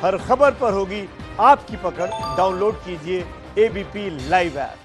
हर खबर पर होगी आपकी पकड़। डाउनलोड कीजिए एबीपी लाइव ऐप।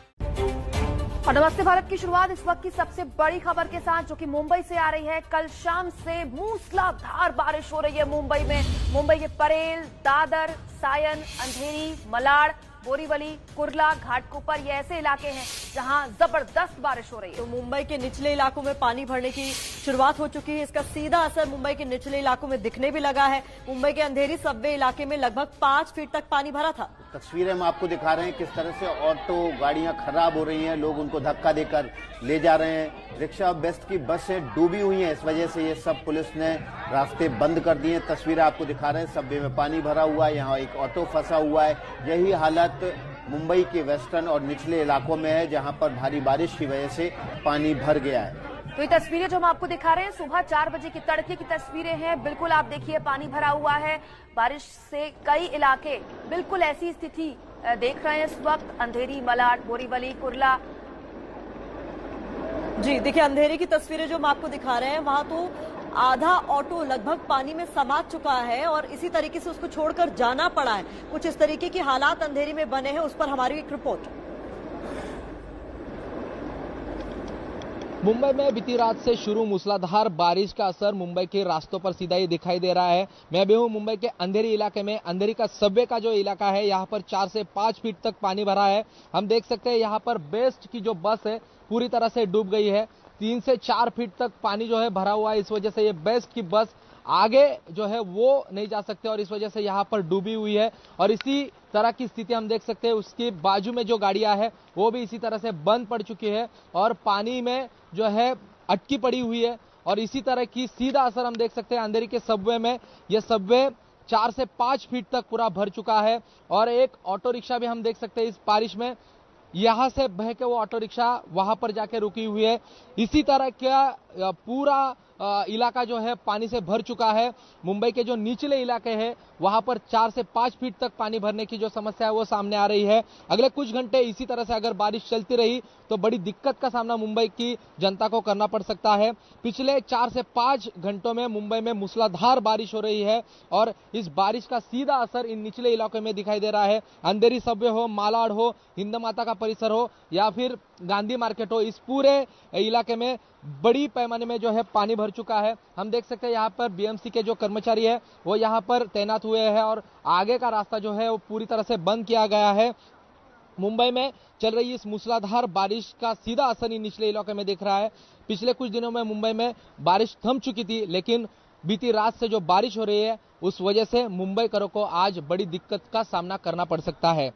और नमस्ते भारत की शुरुआत इस वक्त की सबसे बड़ी खबर के साथ, जो कि मुंबई से आ रही है। कल शाम से मूसलाधार बारिश हो रही है मुंबई में। मुंबई के परेल, दादर, सायन, अंधेरी, मलाड, बोरीवली, कुर्ला, घाटकोपर, ये ऐसे इलाके हैं जहां जबरदस्त बारिश हो रही है। तो मुंबई के निचले इलाकों में पानी भरने की शुरुआत हो चुकी है। इसका सीधा असर मुंबई के निचले इलाकों में दिखने भी लगा है। मुंबई के अंधेरी सबवे इलाके में लगभग 5 फीट तक पानी भरा था। तस्वीरें हम आपको दिखा रहे हैं किस तरह से ऑटो गाड़ियां खराब हो रही हैं, लोग उनको धक्का देकर ले जा रहे हैं। रिक्शा बेस्ट की बसें डूबी हुई हैं, इस वजह से ये सब पुलिस ने रास्ते बंद कर दिए। तस्वीरें आपको दिखा रहे हैं, सबवे में पानी भरा हुआ है, यहाँ एक ऑटो फंसा हुआ है। यही हालत मुंबई के वेस्टर्न और निचले इलाकों में है, जहां पर भारी बारिश की वजह से पानी भर गया है। तो ये तस्वीरें जो हम आपको दिखा रहे हैं सुबह 4 बजे की तड़के की तस्वीरें हैं। बिल्कुल आप देखिए पानी भरा हुआ है। बारिश से कई इलाके बिल्कुल ऐसी स्थिति देख रहे हैं इस वक्त। अंधेरी, मलाड, बोरीवली, कुर्ला। जी देखिए, अंधेरी की तस्वीरें जो हम आपको दिखा रहे हैं, वहां तो आधा ऑटो लगभग पानी में समा चुका है और इसी तरीके से उसको छोड़कर जाना पड़ा है। कुछ इस तरीके की हालात अंधेरी में बने हैं, उस पर हमारी एक रिपोर्ट। मुंबई में बीती रात से शुरू मूसलाधार बारिश का असर मुंबई के रास्तों पर सीधा ही दिखाई दे रहा है। मैं अभी हूं मुंबई के अंधेरी इलाके में। अंधेरी का सबवे का जो इलाका है, यहां पर 4 से 5 फीट तक पानी भरा है। हम देख सकते हैं यहां पर बेस्ट की जो बस है पूरी तरह से डूब गई है। 3 से 4 फीट तक पानी जो है भरा हुआ है। इस वजह से ये बेस्ट की बस आगे जो है वो नहीं जा सकते और इस वजह से यहाँ पर डूबी हुई है। और इसी तरह की स्थिति हम देख सकते हैं, उसके बाजू में जो गाड़ियां है वो भी इसी तरह से बंद पड़ चुकी है और पानी में जो है अटकी पड़ी हुई है। और इसी तरह की सीधा असर हम देख सकते हैं अंधेरी के सबवे में। यह सबवे 4 से 5 फीट तक पूरा भर चुका है और एक ऑटो रिक्शा भी हम देख सकते हैं इस बारिश में यहां से बह के वो ऑटो रिक्शा वहां पर जाके रुकी हुई है। इसी तरह का पूरा इलाका जो है पानी से भर चुका है। मुंबई के जो निचले इलाके हैं वहां पर 4 से 5 फीट तक पानी भरने की जो समस्या है वो सामने आ रही है। अगले कुछ घंटे इसी तरह से अगर बारिश चलती रही तो बड़ी दिक्कत का सामना मुंबई की जनता को करना पड़ सकता है। पिछले 4 से 5 घंटों में मुंबई में मूसलाधार बारिश हो रही है और इस बारिश का सीधा असर इन निचले इलाकों में दिखाई दे रहा है। अंधेरी सबवे हो, मालाड हो, हिंद माता का परिसर हो या फिर गांधी मार्केट हो, इस पूरे इलाके में बड़ी पैमाने में जो है पानी भर चुका है। हम देख सकते हैं यहाँ पर बीएमसी के जो कर्मचारी है वो यहाँ पर तैनात हुए हैं और आगे का रास्ता जो है वो पूरी तरह से बंद किया गया है। मुंबई में चल रही इस मूसलाधार बारिश का सीधा असर इन निचले इलाके में दिख रहा है। पिछले कुछ दिनों में मुंबई में बारिश थम चुकी थी, लेकिन बीती रात से जो बारिश हो रही है उस वजह से मुंबईकरों को आज बड़ी दिक्कत का सामना करना पड़ सकता है।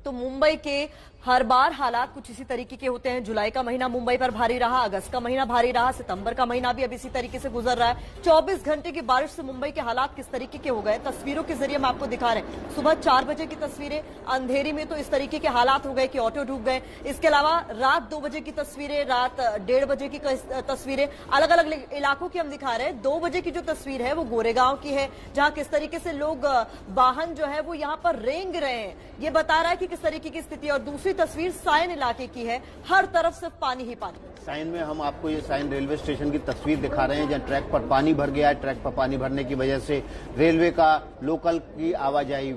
तो मुंबई के हर बार हालात कुछ इसी तरीके के होते हैं। जुलाई का महीना मुंबई पर भारी रहा, अगस्त का महीना भारी रहा, सितंबर का महीना भी अब इसी तरीके से गुजर रहा है। 24 घंटे की बारिश से मुंबई के हालात किस तरीके के हो गए, तस्वीरों के जरिए हम आपको दिखा रहे हैं। सुबह 4 बजे की तस्वीरें, अंधेरी में तो इस तरीके के हालात हो गए कि ऑटो डूब गए। इसके अलावा रात 2 बजे की तस्वीरें, रात 1:30 बजे की तस्वीरें, अलग अलग इलाकों की हम दिखा रहे हैं। 2 बजे की जो तस्वीर है वो गोरेगांव की है, जहां किस तरीके से लोग वाहन जो है वो यहाँ पर रेंग रहे हैं, ये बता रहा है कि किस तरीके की स्थिति। और दूसरी तस्वीर सायन इलाके की है, हर तरफ सिर्फ पानी ही पानी। सायन में हम आपको ये सायन रेलवे स्टेशन की तस्वीर दिखा रहे हैं, जहां ट्रैक पर पानी भर गया है। ट्रैक पर पानी भरने की वजह से रेलवे का लोकल की आवाजाही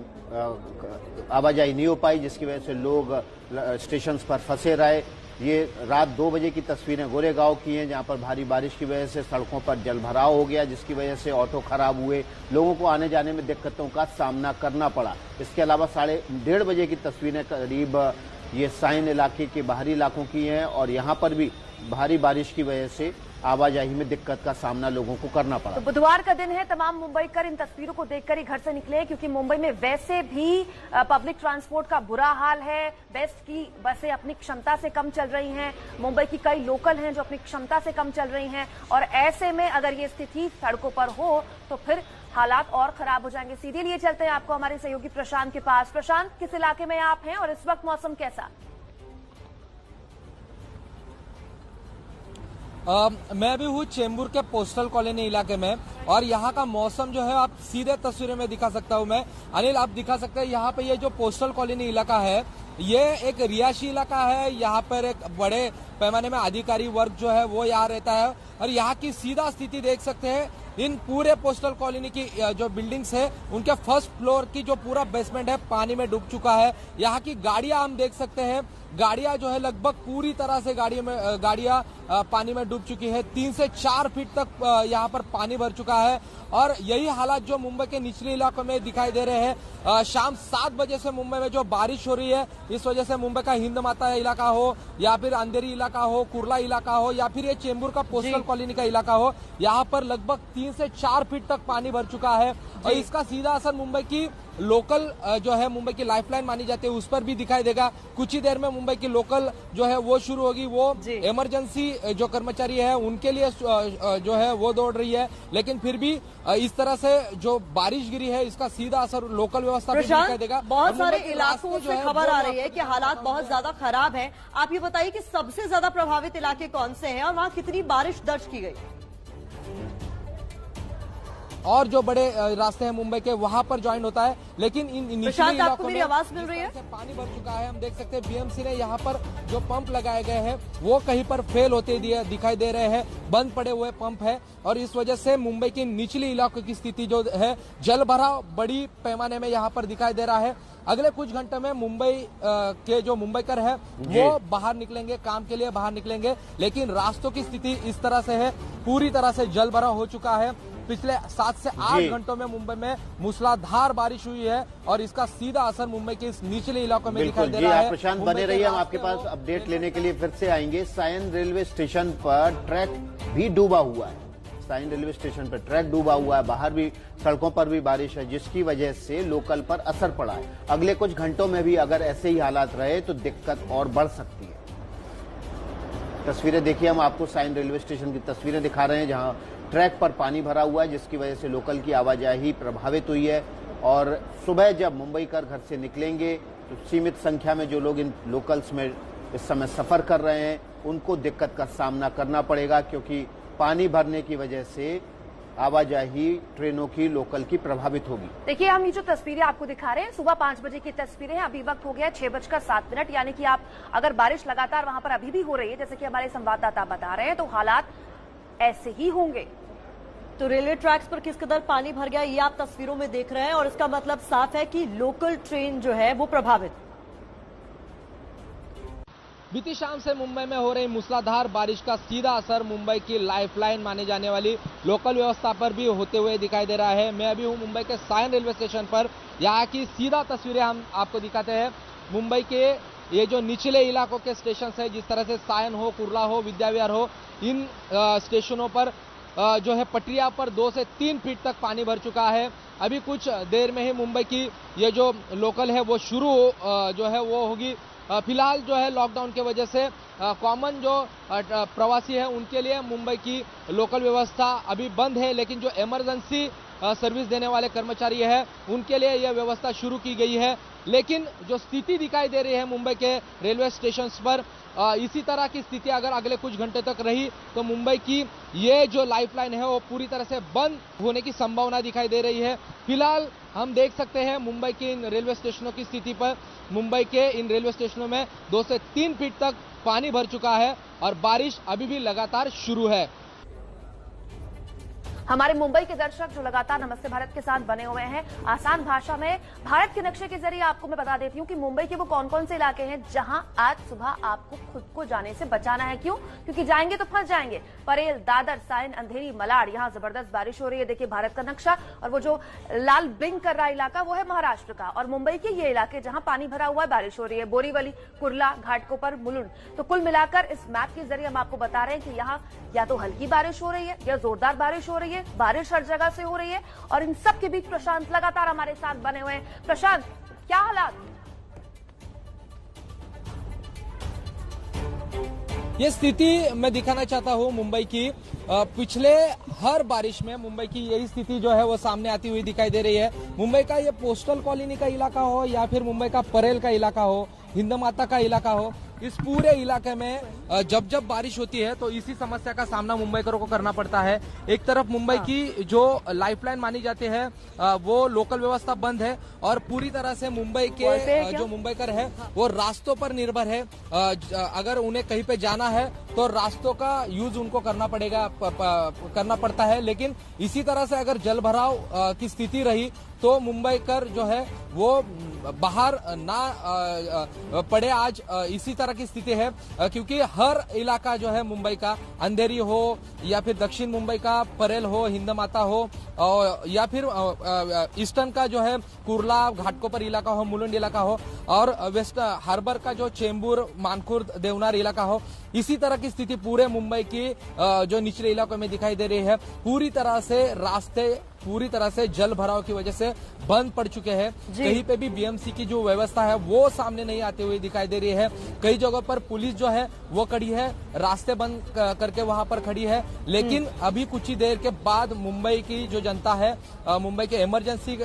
नहीं हो पाई, जिसकी वजह से लोग स्टेशन पर फंसे रहे। ये रात 2 बजे की तस्वीरें गोरेगांव की हैं, जहां पर भारी बारिश की वजह से सड़कों पर जलभराव हो गया, जिसकी वजह से ऑटो खराब हुए, लोगों को आने जाने में दिक्कतों का सामना करना पड़ा। इसके अलावा 1:30 बजे की तस्वीरें करीब ये सायन इलाके के बाहरी इलाकों की हैं और यहाँ पर भी भारी बारिश की वजह से आवाजाही में दिक्कत का सामना लोगों को करना पड़ा। तो बुधवार का दिन है, तमाम मुंबईकर इन तस्वीरों को देखकर ही घर से निकले हैं, क्योंकि मुंबई में वैसे भी पब्लिक ट्रांसपोर्ट का बुरा हाल है। बेस्ट की बसें अपनी क्षमता से कम चल रही हैं, मुंबई की कई लोकल हैं जो अपनी क्षमता से कम चल रही हैं और ऐसे में अगर ये स्थिति सड़कों पर हो तो फिर हालात और खराब हो जाएंगे। सीधे लिए चलते हैं आपको हमारे सहयोगी प्रशांत के पास। प्रशांत, किस इलाके में आप हैं और इस वक्त मौसम कैसा? मैं भी हूँ चेंबूर के पोस्टल कॉलोनी इलाके में और यहाँ का मौसम जो है आप सीधे तस्वीरों में दिखा सकता हूँ मैं। अनिल, आप दिखा सकते हैं यहाँ पे ये जो पोस्टल कॉलोनी इलाका है ये एक रिहायशी इलाका है। यहाँ पर एक बड़े पैमाने में अधिकारी वर्ग जो है वो यहाँ रहता है और यहाँ की सीधा स्थिति देख सकते हैं। इन पूरे पोस्टल कॉलोनी की जो बिल्डिंग्स है उनके फर्स्ट फ्लोर की जो पूरा बेसमेंट है पानी में डूब चुका है। यहाँ की गाड़ियां हम देख सकते हैं, गाड़ियां जो है लगभग पूरी तरह से गाड़ियां पानी में डूब चुकी है। 3 से 4 फीट तक यहाँ पर पानी भर चुका है और यही हालात जो मुंबई के निचले इलाकों में दिखाई दे रहे हैं। शाम 7 बजे से मुंबई में जो बारिश हो रही है, इस वजह से मुंबई का हिंद माता इलाका हो या फिर अंधेरी इलाका हो, कुर्ला इलाका हो या फिर ये चेंबूर का पोस्टल कॉलोनी का इलाका हो, यहाँ पर लगभग 3 से 4 फीट तक पानी भर चुका है और इसका सीधा असर मुंबई की लोकल जो है मुंबई की लाइफलाइन मानी जाती है उस पर भी दिखाई देगा। कुछ ही देर में मुंबई की लोकल जो है वो शुरू होगी। वो इमरजेंसी जो कर्मचारी है उनके लिए जो है वो दौड़ रही है, लेकिन फिर भी इस तरह से जो बारिश गिरी है इसका सीधा असर लोकल व्यवस्था पर दिखाई देगा। बहुत सारे इलाकों से खबर आ रही है कि हालात बहुत ज्यादा खराब है। आप ये बताइए कि सबसे ज्यादा प्रभावित इलाके कौन से हैं और वहाँ कितनी बारिश दर्ज की गई? और जो बड़े रास्ते हैं मुंबई के वहां पर ज्वाइन होता है, लेकिन इन निचले इलाकों में आवाज मिल रही है, पानी भर चुका है। हम देख सकते हैं बीएमसी ने यहाँ पर जो पंप लगाए गए हैं वो कहीं पर फेल होते दिखाई दे रहे हैं, बंद पड़े हुए पंप है और इस वजह से मुंबई के निचले इलाकों की स्थिति जो है जल भराव बड़ी पैमाने में यहाँ पर दिखाई दे रहा है। अगले कुछ घंटे में मुंबई के जो मुंबईकर है वो बाहर निकलेंगे, काम के लिए बाहर निकलेंगे, लेकिन रास्तों की स्थिति इस तरह से है, पूरी तरह से जल भराव हो चुका है। पिछले 7 से 8 घंटों में मुंबई में मूसलाधार बारिश हुई है और इसका सीधा असर मुंबई के इस निचले इलाकों में दिखाई दे रहा है। प्रशांत बने रहिए, हम आपके पास अपडेट लेने के लिए फिर से आएंगे। सायन रेलवे स्टेशन पर ट्रैक भी डूबा हुआ है, सायन रेलवे स्टेशन पर ट्रैक डूबा हुआ है, बाहर भी सड़कों पर भी बारिश है जिसकी वजह से लोकल पर असर पड़ा है। अगले कुछ घंटों में भी अगर ऐसे ही हालात रहे तो दिक्कत और बढ़ सकती है। तस्वीरें देखिए, हम आपको सायन रेलवे स्टेशन की तस्वीरें दिखा रहे हैं जहां ट्रैक पर पानी भरा हुआ है जिसकी वजह से लोकल की आवाजाही प्रभावित हुई है और सुबह जब मुंबईकर घर से निकलेंगे तो सीमित संख्या में जो लोग इन लोकल्स में इस समय सफर कर रहे हैं उनको दिक्कत का सामना करना पड़ेगा क्योंकि पानी भरने की वजह से आवाजाही ट्रेनों की लोकल की प्रभावित होगी। देखिए, हम ये जो तस्वीरें आपको दिखा रहे हैं सुबह 5 बजे की तस्वीरें हैं। अभी वक्त हो गया 6:07, यानी कि आप अगर बारिश लगातार वहां पर अभी भी हो रही है जैसे कि हमारे संवाददाता बता रहे हैं तो हालात ऐसे ही होंगे। तो रेलवे ट्रैक्स पर किस कदर पानी भर गया ये आप तस्वीरों में देख रहे हैं और इसका मतलब साफ है कि लोकल ट्रेन जो है वो प्रभावित। बीती शाम से मुंबई में हो रही मूसलाधार बारिश का सीधा असर मुंबई की लाइफलाइन माने जाने वाली लोकल व्यवस्था पर भी होते हुए दिखाई दे रहा है। मैं अभी हूं मुंबई के सायन रेलवे स्टेशन पर, यहाँ की सीधा तस्वीरें हम आपको दिखाते हैं। मुंबई के ये जो निचले इलाकों के स्टेशन है, जिस तरह से सायन हो, कुर्ला हो, विद्याविहार हो, इन स्टेशनों पर जो है पटरिया पर 2 से 3 फीट तक पानी भर चुका है। अभी कुछ देर में ही मुंबई की ये जो लोकल है वो शुरू जो है वो होगी। फिलहाल जो है लॉकडाउन की वजह से कॉमन जो प्रवासी है उनके लिए मुंबई की लोकल व्यवस्था अभी बंद है, लेकिन जो इमरजेंसी सर्विस देने वाले कर्मचारी है उनके लिए यह व्यवस्था शुरू की गई है। लेकिन जो स्थिति दिखाई दे रही है मुंबई के रेलवे स्टेशन पर, इसी तरह की स्थिति अगर अगले कुछ घंटे तक रही तो मुंबई की ये जो लाइफलाइन है वो पूरी तरह से बंद होने की संभावना दिखाई दे रही है। फिलहाल हम देख सकते हैं मुंबई के इन रेलवे स्टेशनों की स्थिति पर, मुंबई के इन रेलवे स्टेशनों में 2 से 3 फीट तक पानी भर चुका है और बारिश अभी भी लगातार शुरू है। हमारे मुंबई के दर्शक जो लगातार नमस्ते भारत के साथ बने हुए हैं, आसान भाषा में भारत के नक्शे के जरिए आपको मैं बता देती हूँ कि मुंबई के वो कौन कौन से इलाके हैं जहां आज सुबह आपको खुद को जाने से बचाना है। क्यों? क्योंकि जाएंगे तो फंस जाएंगे। परेल, दादर, सायन, अंधेरी, मलाड, यहाँ जबरदस्त बारिश हो रही है। देखिए भारत का नक्शा, और वो जो लाल ब्लिंक कर रहा इलाका वो है महाराष्ट्र का, और मुंबई के ये इलाके जहां पानी भरा हुआ है, बारिश हो रही है, बोरीवली, कुर्ला, घाटकोपर, मुलुंड। तो कुल मिलाकर इस मैप के जरिए हम आपको बता रहे हैं कि यहाँ या तो हल्की बारिश हो रही है या जोरदार बारिश हो रही है, बारिश हर जगह से हो रही है। और इन सब के बीच प्रशांत लगातार हमारे साथ बने हुए हैं। प्रशांत, क्या हालात? ये स्थिति मैं दिखाना चाहता हूँ मुंबई की। पिछले हर बारिश में मुंबई की यही स्थिति जो है वो सामने आती हुई दिखाई दे रही है। मुंबई का ये पोस्टल कॉलोनी का इलाका हो या फिर मुंबई का परेल का इलाका हो, हिंद माता का इलाका हो, इस पूरे इलाके में जब जब बारिश होती है तो इसी समस्या का सामना मुंबईकरों को करना पड़ता है। एक तरफ मुंबई की जो लाइफलाइन मानी जाती है वो लोकल व्यवस्था बंद है और पूरी तरह से मुंबई के जो मुंबईकर है वो रास्तों पर निर्भर है। अगर उन्हें कहीं पे जाना है तो रास्तों का यूज उनको करना पड़ता है। लेकिन इसी तरह से अगर जल भराव की स्थिति रही तो मुंबईकर जो है वो बाहर ना पड़े। आज इसी तरह की स्थिति है क्योंकि हर इलाका जो है मुंबई का, अंधेरी हो या फिर दक्षिण मुंबई का परेल हो, हिंद माता हो या फिर ईस्टर्न का जो है कुर्ला घाटकोपर इलाका हो, मुलुंड इलाका हो और वेस्ट हार्बर का जो चेंबूर, मानखुर्द, देवनार इलाका हो, इसी तरह की स्थिति पूरे मुंबई की जो निचले इलाकों में दिखाई दे रही है। पूरी तरह से रास्ते पूरी तरह से जल भराव की वजह से बंद पड़ चुके हैं। कहीं पे भी बीएमसी की जो व्यवस्था है वो सामने नहीं आते हुए दिखाई दे रही है। कई जगहों पर पुलिस जो है वो खड़ी है, रास्ते बंद करके वहां पर खड़ी है। लेकिन अभी कुछ ही देर के बाद मुंबई की जो जनता है, मुंबई के इमरजेंसी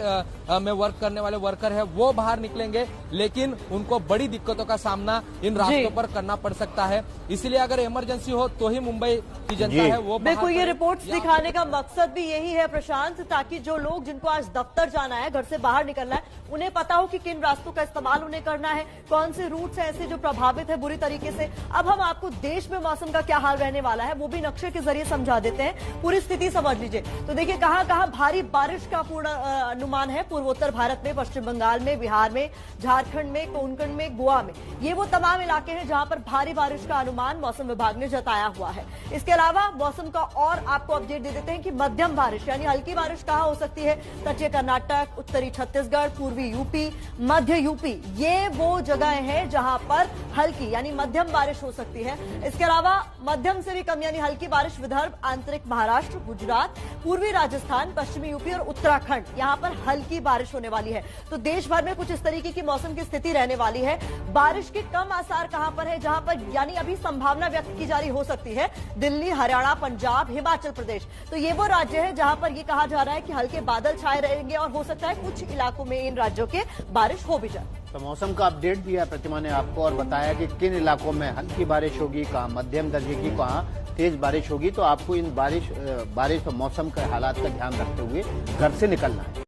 में वर्क करने वाले वर्कर है वो बाहर निकलेंगे, लेकिन उनको बड़ी दिक्कतों का सामना इन रास्तों पर करना पड़ सकता है। इसलिए अगर इमरजेंसी हो तो ही मुंबई की जनता है वो बिल्कुल। ये रिपोर्ट्स दिखाने का मकसद भी यही है प्रशांत, ताकि जो लोग जिनको आज दफ्तर जाना है, घर से बाहर निकलना है, उन्हें पता हो कि किन रास्तों का इस्तेमाल उन्हें करना है, कौन से रूट्स हैं ऐसे जो प्रभावित है बुरी तरीके से। अब हम आपको देश में मौसम का क्या हाल रहने वाला है वो भी नक्शे के जरिए समझा देते हैं, पूरी स्थिति समझ लीजिए। तो देखिए कहां कहां भारी बारिश का पूर्ण अनुमान है। पूर्वोत्तर भारत में, पश्चिम बंगाल में, बिहार में, झारखंड में, कोंकण में, गोवा में, ये वो तमाम इलाके हैं जहां पर भारी बारिश का अनुमान मौसम विभाग ने जताया हुआ है। इसके अलावा मौसम का और आपको अपडेट दे देते हैं कि मध्यम बारिश यानी हल्की बारिश कहां हो सकती है। तटीय कर्नाटक, उत्तरी छत्तीसगढ़, पूर्वी यूपी, मध्य यूपी, ये वो जगह हैं जहां पर हल्की यानी मध्यम बारिश हो सकती है। इसके अलावा मध्यम से भी कम यानी हल्की बारिश विदर्भ, आंतरिक महाराष्ट्र, गुजरात, पूर्वी राजस्थान, पश्चिमी यूपी और उत्तराखंड, यहां पर हल्की बारिश होने वाली है। तो देश भर में कुछ इस तरीके की मौसम की स्थिति रहने वाली है। बारिश के कम आसार कहां पर है, जहां पर यानी अभी संभावना व्यक्त की जा रही हो सकती है, दिल्ली, हरियाणा, पंजाब, हिमाचल प्रदेश। तो ये वो राज्य है जहां पर ये कहा जा रहा है कि हल्के बादल छाए रहेंगे और हो सकता है कुछ इलाकों में इन राज्यों के बारिश हो भी जाए। तो मौसम का अपडेट दिया प्रतिमा ने आपको और बताया कि किन इलाकों में हल्की बारिश होगी, कहाँ मध्यम दर्जे की, कहाँ तेज बारिश होगी। तो आपको इन बारिश और मौसम के हालात का ध्यान रखते हुए घर से निकलना है।